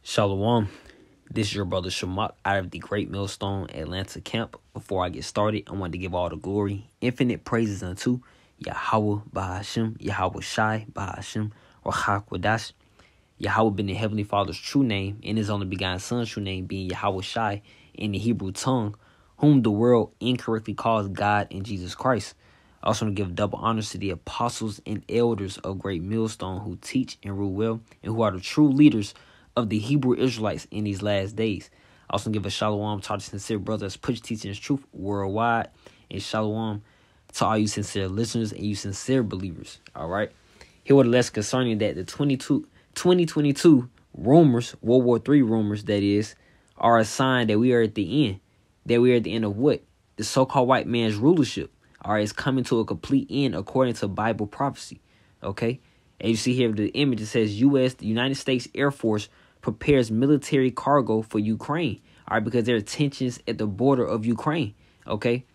Shalom. This is your brother Shamak out of the Great Millstone Atlanta camp. Before I get started, I want to give all the glory, infinite praises unto Yahweh Bahashim, Yahweh Shai Bahashim, Rahak Wadash. Yahweh being the Heavenly Father's true name, and his only begotten Son's true name being Yahweh Shai in the Hebrew tongue, whom the world incorrectly calls God and Jesus Christ. I also want to give double honors to the apostles and elders of Great Millstone who teach and rule well, and who are the true leaders of the Hebrew Israelites in these last days. I also give a shalom to all the sincere brothers push teaching his truth worldwide, and shalom to all you sincere listeners and you sincere believers. All right. Here were the less concerning that the 2022 rumors, Ww3 rumors, that is, are a sign that we are at the end. That we are at the end of what? The so-called white man's rulership. All right, it's coming to a complete end according to Bible prophecy. Okay. And you see here the image, it says the United States Air Force prepares military cargo for Ukraine. All right, because there are tensions at the border of Ukraine. Okay.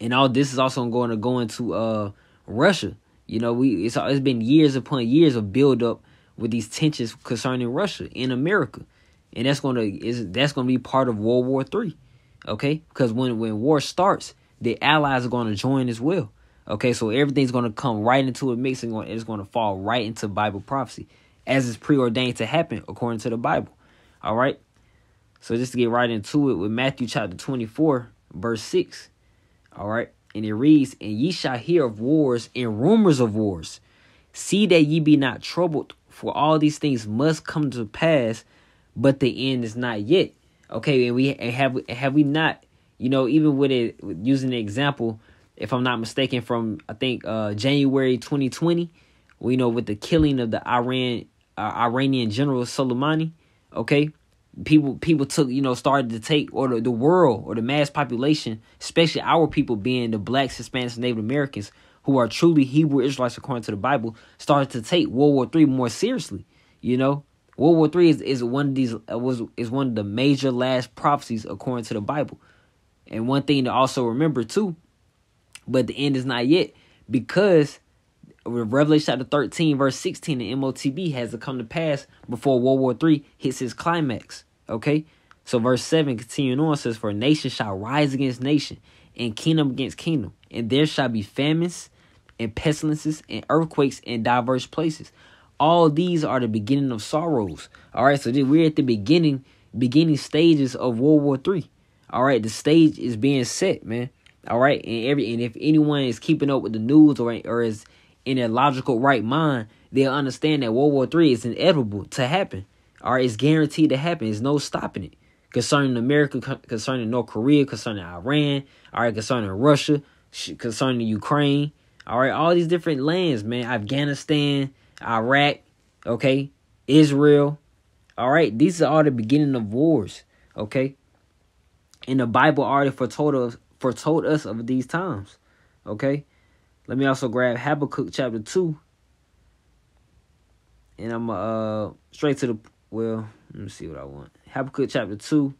And all this is also going to go into Russia. You know, it's been years upon years of build up with these tensions concerning Russia in America. And that's going to be part of World War III. Okay? Because when war starts, the allies are going to join as well. Okay, so everything's going to come right into a mix, and it's going to fall right into Bible prophecy, as is preordained to happen according to the Bible. All right, so just to get right into it with Matthew chapter 24, verse 6. All right, and it reads, "And ye shall hear of wars and rumors of wars. See that ye be not troubled, for all these things must come to pass, but the end is not yet." Okay, and have we not, you know, even with it, using the example, if I'm not mistaken, from I think January 2020, we know with the killing of the Iranian general Soleimani. Okay, people took, started to take, or the world or the mass population, especially our people being the blacks, Hispanics, and Native Americans, who are truly Hebrew Israelites according to the Bible, started to take World War III more seriously. You know, World War III is one of these is one of the major last prophecies according to the Bible. And one thing to also remember too, but the end is not yet, because Revelation chapter 13, verse 16, the MOTB has to come to pass before World War III hits its climax. Okay? So verse 7, continuing on, says, "For nation shall rise against nation, and kingdom against kingdom, and there shall be famines, and pestilences, and earthquakes in diverse places. All these are the beginning of sorrows." All right, so we're at the beginning stages of World War III. All right, the stage is being set, man. All right, and if anyone is keeping up with the news or is in a logical right mind, they'll understand that World War III is inevitable to happen. All right, it's guaranteed to happen. There's no stopping it. Concerning America, concerning North Korea, concerning Iran, all right, concerning Russia, concerning Ukraine, all right, all these different lands, man, Afghanistan, Iraq, okay, Israel, all right, these are all the beginning of wars, okay? And the Bible already foretold us of these times. Okay? Let me also grab Habakkuk chapter 2. And I'm straight to let me see what I want. Habakkuk chapter 2,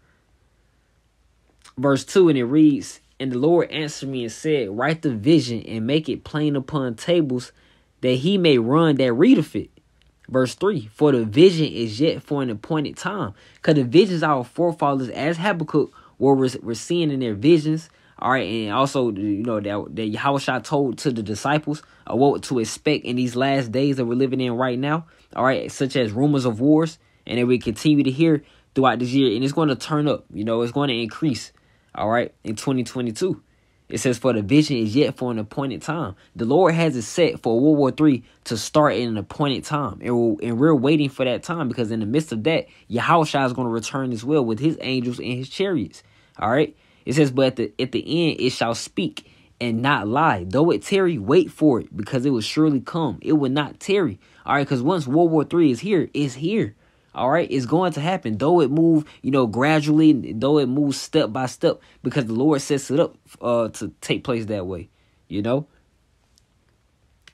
verse 2, and it reads, "And the Lord answered me and said, Write the vision and make it plain upon tables, that he may run that readeth it." Verse 3, "For the vision is yet for an appointed time." Because the visions our forefathers, as Habakkuk, we're seeing in their visions, all right, and also, that Yahushua told to the disciples what to expect in these last days that we're living in right now, all right, such as rumors of wars, and that we continue to hear throughout this year, and it's going to turn up, it's going to increase, all right, in 2022. It says, "For the vision is yet for an appointed time." The Lord has it set for World War III to start in an appointed time. And we're waiting for that time, because in the midst of that, Yahushua is going to return as well with his angels and his chariots. All right. It says, "But at the end it shall speak and not lie. Though it tarry, wait for it, because it will surely come. It will not tarry." All right. Because once World War III is here, it's here. All right, it's going to happen, though it move, gradually, though it moves step by step, because the Lord sets it up to take place that way,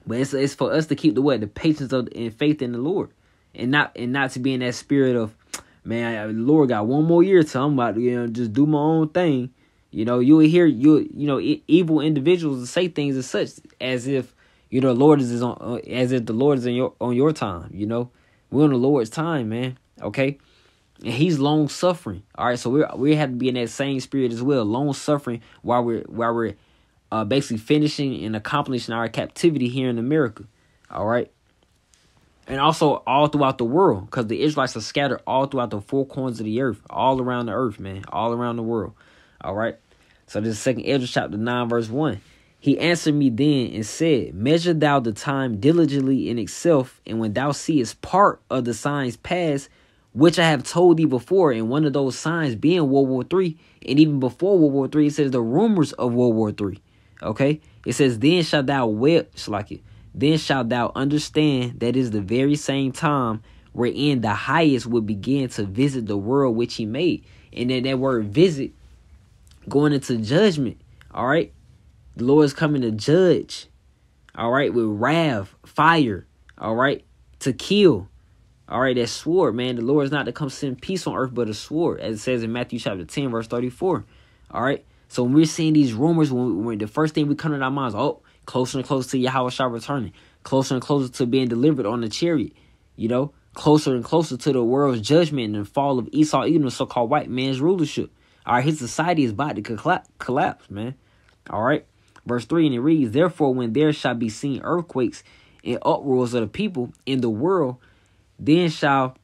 But it's for us to keep the patience and faith in the Lord, and not to be in that spirit of, man, the Lord got one more year till I'm about to just do my own thing. You will hear evil individuals say things as such, as if the Lord is on, as if the Lord is on your time. We're on the Lord's time, man. Okay. And he's long suffering. All right. So we have to be in that same spirit as well. Long suffering while we're basically finishing and accomplishing our captivity here in America. All right. And also all throughout the world, because the Israelites are scattered all throughout the four corners of the earth, all around the earth, man, all around the world. All right. So this is 2nd Esdras chapter 9, verse 1. He answered me then and said, measure thou the time diligently in itself, and when thou seest part of the signs pass, which I have told thee before, and one of those signs being World War III, and even before World War III, it says the rumors of World War III. Okay? It says, then shalt thou then shalt thou understand that is the very same time wherein the highest will begin to visit the world which he made. And then that word visit, going into judgment. All right. The Lord is coming to judge. All right. With wrath, fire. All right. To kill. All right. That sword, man. The Lord is not to come send peace on earth, but a sword. As it says in Matthew chapter 10, verse 34. All right. So when we're seeing these rumors, when the first thing we come to our minds, closer and closer to Yahweh shall returning. Closer and closer to being delivered on the chariot. You know, closer and closer to the world's judgment and the fall of Esau, Edom, the so-called white man's rulership. All right, his society is about to collapse, man. All right, verse 3, and it reads, therefore, when there shall be seen earthquakes and uproars of the people in the world, then shall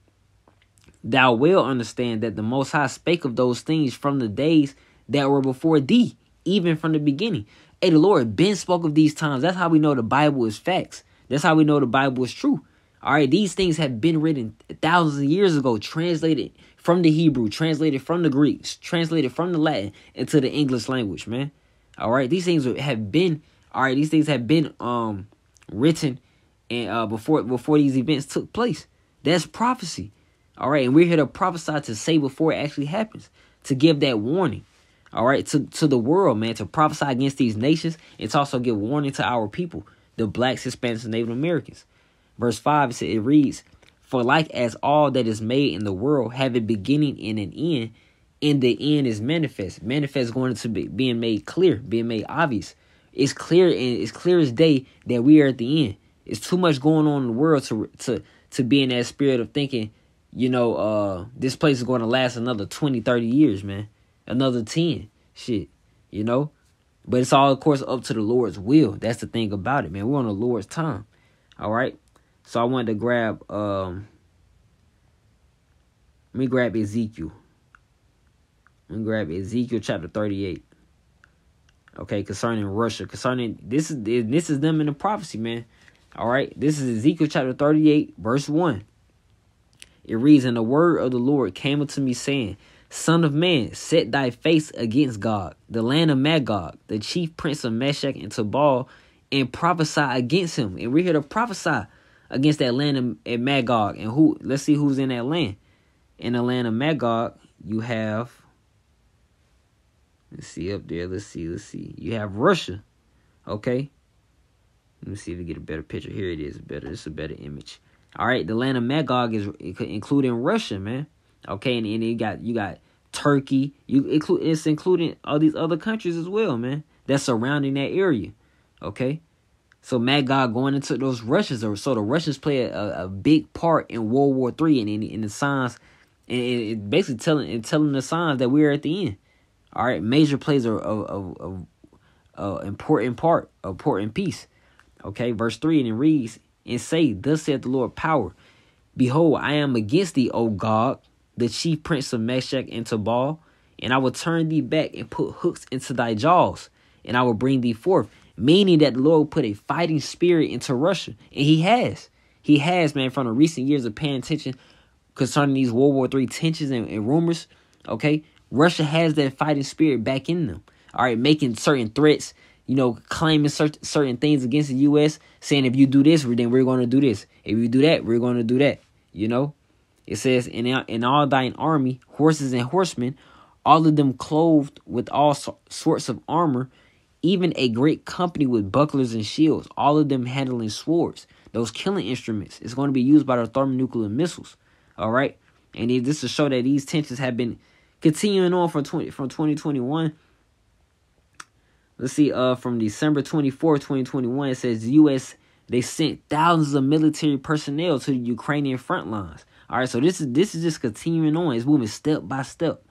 thou well understand that the Most High spake of those things from the days that were before thee, even from the beginning. Hey, the Lord been spoke of these times. That's how we know the Bible is facts. That's how we know the Bible is true. All right, these things have been written thousands of years ago, translated from the Hebrew, translated from the Greek, translated from the Latin into the English language, man. All right, these things have been, written and before these events took place. That's prophecy. All right, and we're here to prophesy, to say before it actually happens, to give that warning. All right, to the world, man, to prophesy against these nations and to also give warning to our people, the blacks, Hispanics, and Native Americans. Verse 5, it reads, for like as all that is made in the world have a beginning and an end, and the end is manifest. Manifest going to be being made clear, being made obvious. It's clear, and it's clear as day that we are at the end. It's too much going on in the world to be in that spirit of thinking, this place is going to last another 20, 30 years, man. Another 10. Shit. But it's all, of course, up to the Lord's will. That's the thing about it, man. We're on the Lord's time. All right. So I wanted to grab, let me grab Ezekiel. Ezekiel chapter 38. Okay, concerning Russia. This is them in the prophecy, man. All right. This is Ezekiel chapter 38, verse 1. It reads, and the word of the Lord came unto me, saying, son of man, set thy face against Gog, the land of Magog, the chief prince of Meshach and Tubal, and prophesy against him. And we're here to prophesy against that land of Magog. And let's see who's in that land. In the land of Magog, you have, let's see up there, let's see. You have Russia. Okay. Let me see if we get a better picture. Here it is. It's a better image. All right, the land of Magog is including Russia, man. Okay, and you got Turkey. It's including all these other countries as well, man. That's surrounding that area. Okay, so Magog going into those Russians, so the Russians play a big part in World War III and in the signs, and it basically telling the signs that we're at the end. All right, major plays a important piece. Okay, verse 3, and it reads, and say, thus saith the Lord power, behold, I am against thee, O Gog, the chief prince of Meshach and Tubal, and I will turn thee back and put hooks into thy jaws, and I will bring thee forth. Meaning that the Lord will put a fighting spirit into Russia. And he has, man, from the recent years of paying attention concerning these World War III tensions and rumors. Okay, Russia has that fighting spirit back in them. All right, making certain threats, claiming certain things against the U.S., saying if you do this, then we're going to do this. If you do that, we're going to do that. It says, in all thine army, horses and horsemen, all of them clothed with all sorts of armor, even a great company with bucklers and shields, all of them handling swords, those killing instruments. It's going to be used by the thermonuclear missiles. All right. And this to show that these tensions have been continuing on from 2021. Let's see, from December 24, 2021, it says the U.S., they sent thousands of military personnel to the Ukrainian front lines. All right, so this is just continuing on. It's moving step by step.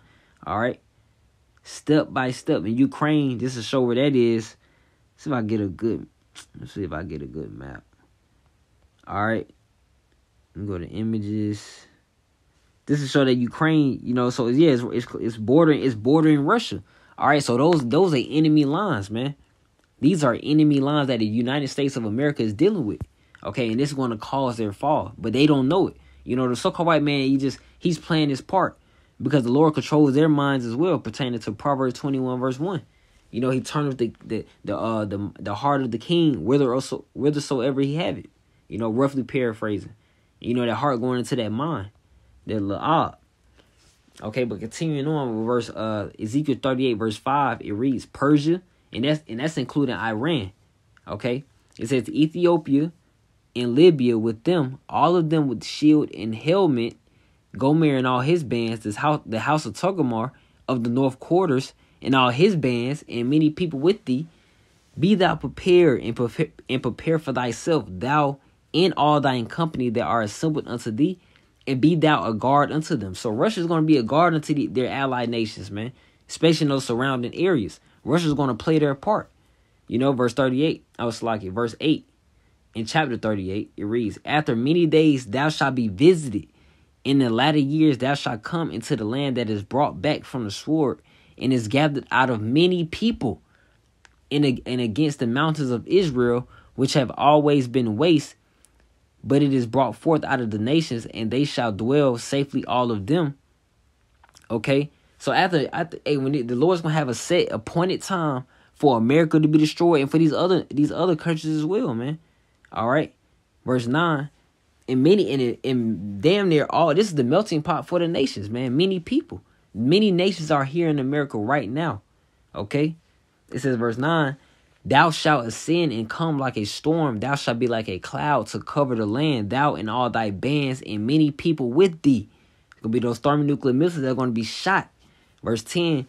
All right, step by step. In Ukraine, just to show where that is. Let's see if I get a good map. All right, let me go to images. This is show that Ukraine, so yeah, it's bordering Russia. All right, so those are enemy lines, man. These are enemy lines that the United States of America is dealing with. Okay, and this is going to cause their fall, but they don't know it. The so-called white man, he's playing his part because the Lord controls their minds as well, pertaining to Proverbs 21 verse 1. He turneth the heart of the king whithersoever he have it. Roughly paraphrasing. That heart going into that mind. That la'ah. Okay, but continuing on with Ezekiel 38 verse 5, it reads Persia, and that's including Iran. Okay, it says Ethiopia and Libya with them, all of them with shield and helmet, Gomer and all his bands, the house of Togarmah of the north quarters, and all his bands, and many people with thee. Be thou prepared and prepare for thyself, thou and all thine company that are assembled unto thee, and be thou a guard unto them. So Russia's going to be a guard unto their allied nations, man, especially in those surrounding areas. Russia's going to play their part. Verse 38, verse 8 in chapter 38, it reads, After many days thou shalt be visited. In the latter years thou shalt come into the land that is brought back from the sword, and is gathered out of many people, and against the mountains of Israel, which have always been waste, but it is brought forth out of the nations, and they shall dwell safely, all of them. Okay, so when the Lord's gonna have a set appointed time for America to be destroyed, and for these other countries as well, man. All right, verse 9, and damn near all, this is the melting pot for the nations, man. Many nations are here in America right now. Okay, it says verse 9. Thou shalt ascend and come like a storm. Thou shalt be like a cloud to cover the land. Thou and all thy bands and many people with thee. It's going to be those thermonuclear missiles that are going to be shot. Verse 10.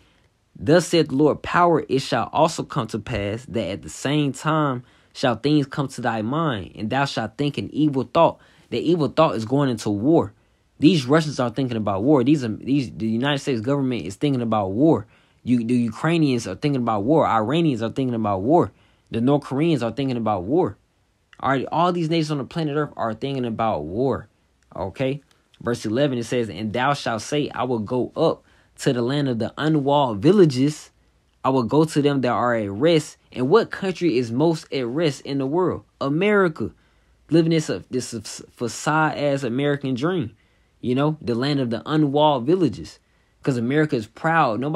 Thus saith the Lord, power, it shall also come to pass that at the same time shall things come to thy mind, and thou shalt think an evil thought. The evil thought is going into war. These Russians are thinking about war. The United States government is thinking about war. The Ukrainians are thinking about war. Iranians are thinking about war. The North Koreans are thinking about war. All these nations on the planet Earth are thinking about war. Okay? Verse 11, it says, And thou shalt say, I will go up to the land of the unwalled villages. I will go to them that are at rest. And what country is most at rest in the world? America. Living this facade-ass American dream. The land of the unwalled villages. Because America is proud. No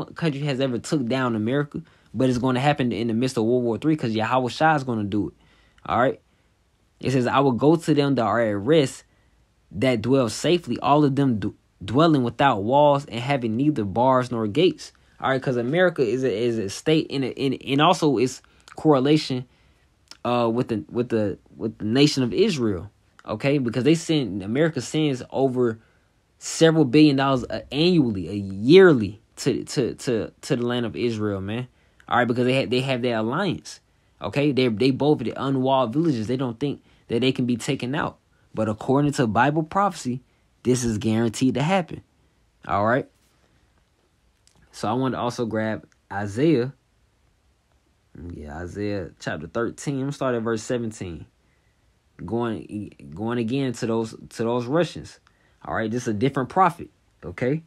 country has ever took down America. But it's going to happen in the midst of World War III because Yahweh Shai is going to do it. All right. It says, I will go to them that are at rest, that dwell safely, all of them dwelling without walls and having neither bars nor gates. All right. Because America is a state and also its correlation with the nation of Israel. Okay. Because America sends over several $1 billion annually, yearly to the land of Israel, man. All right, because they have their alliance. Okay, they both the unwalled villages. They don't think that they can be taken out, but according to Bible prophecy, this is guaranteed to happen. All right. So I want to also grab Isaiah. Yeah, Isaiah chapter 13. I'm gonna start at verse 17. Going again to those Russians. All right, this is a different prophet, okay?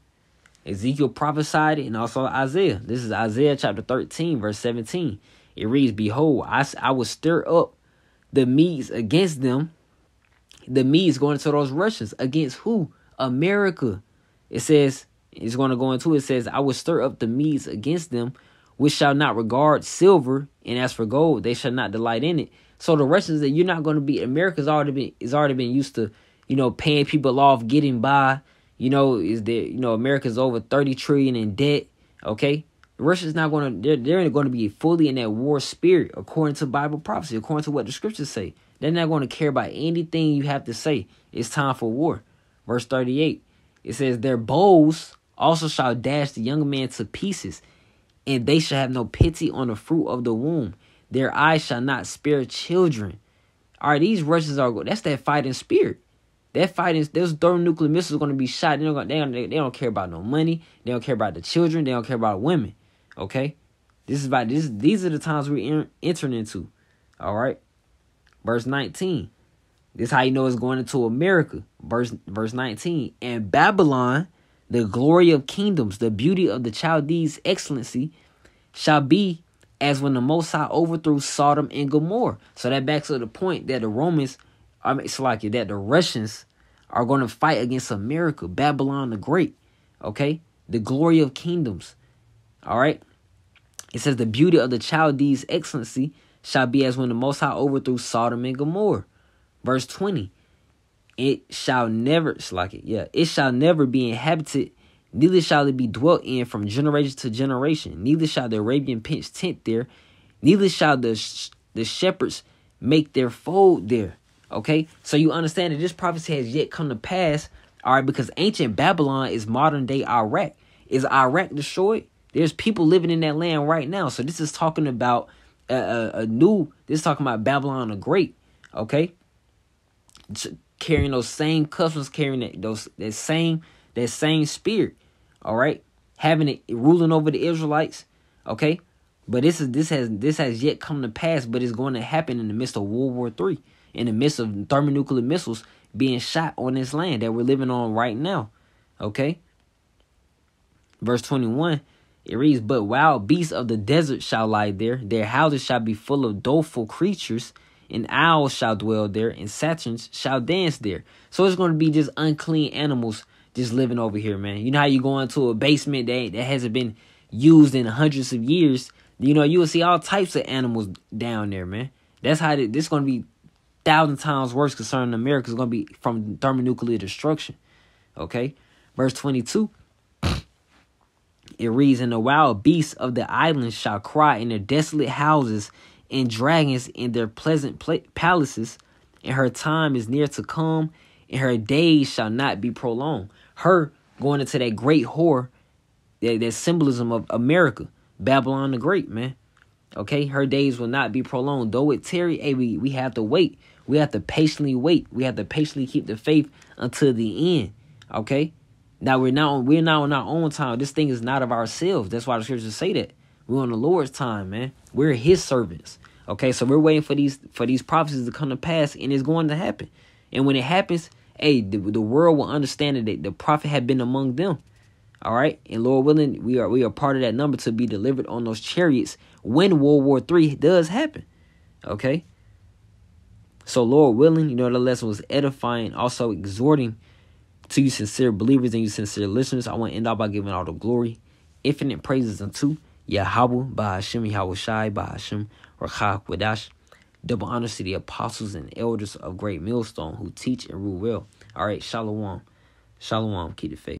Ezekiel prophesied it, and also Isaiah. This is Isaiah chapter 13, verse 17. It reads, Behold, I will stir up the Medes against them. The Medes going to those Russians. Against who? America. It says, it's going to go into it. It says, I will stir up the Medes against them, which shall not regard silver, and as for gold, they shall not delight in it. So the Russians that you're not going to be, America's already been used to, paying people off, getting by. America's over 30 trillion in debt. Okay, Russia's not going to. They're going to be fully in that war spirit, according to Bible prophecy, according to what the scriptures say. They're not going to care about anything you have to say. It's time for war. Verse 38. It says, Their bows also shall dash the young man to pieces, and they shall have no pity on the fruit of the womb. Their eyes shall not spare children. All right, these Russians that's that fighting spirit. That fighting, those thermonuclear missiles are going to be shot. They don't care about no money. They don't care about the children. They don't care about women. Okay? These are the times we're entering into. All right? Verse 19. This is how you know it's going into America. Verse 19. And Babylon, the glory of kingdoms, the beauty of the Chaldees' excellency, shall be as when the Most High overthrew Sodom and Gomorrah. So that backs up the point that the that the Russians are going to fight against America, Babylon the Great. Okay? The glory of kingdoms. All right? It says the beauty of the Chaldees' excellency shall be as when the Most High overthrew Sodom and Gomorrah. Verse 20. It shall never be inhabited, neither shall it be dwelt in from generation to generation. Neither shall the Arabian pitch tent there, neither shall the shepherds make their fold there. Okay, so you understand that this prophecy has yet come to pass. All right, because ancient Babylon is modern day Iraq. Is Iraq destroyed? There's people living in that land right now. So this is talking about this is talking about Babylon the Great. Okay, carrying those same customs, carrying that same spirit. All right, having it ruling over the Israelites. Okay, but this has yet come to pass, but it's going to happen in the midst of World War III, in the midst of thermonuclear missiles being shot on this land that we're living on right now. Okay, verse 21. It reads, but wild beasts of the desert shall lie there. Their houses shall be full of doleful creatures, and owls shall dwell there, and satyrs shall dance there. So it's going to be just unclean animals just living over here, man. You know how you go into a basement that hasn't been used in hundreds of years? You know, you will see all types of animals down there, man. That's how this is going to be 1,000 times worse concerning America. It's going to be from thermonuclear destruction. Okay? Verse 22. It reads, and the wild beasts of the islands shall cry in their desolate houses, and dragons in their pleasant palaces, and her time is near to come, and her days shall not be prolonged. Her going into that great whore, that symbolism of America, Babylon the Great, man. Okay, her days will not be prolonged. Though it tarry, hey, we have to wait. We have to patiently wait. We have to patiently keep the faith until the end. Okay? Now we're now on our own time. This thing is not of ourselves. That's why the scriptures say that. We're on the Lord's time, man. We're his servants. Okay, so we're waiting for these prophecies to come to pass, and it's going to happen. And when it happens, hey, the world will understand that the prophet had been among them. All right, and Lord willing, we are part of that number to be delivered on those chariots when World War III does happen. Okay, so Lord willing, you know, the lesson was edifying, also exhorting to you sincere believers and you sincere listeners. I want to end out by giving all the glory, infinite praises unto Yahweh, Bahashem, Yahweh Shai, Bahashem, Rakha Quadash. Double honors to the apostles and elders of Great Millstone who teach and rule well. All right, Shalom. Shalom. Keep the faith.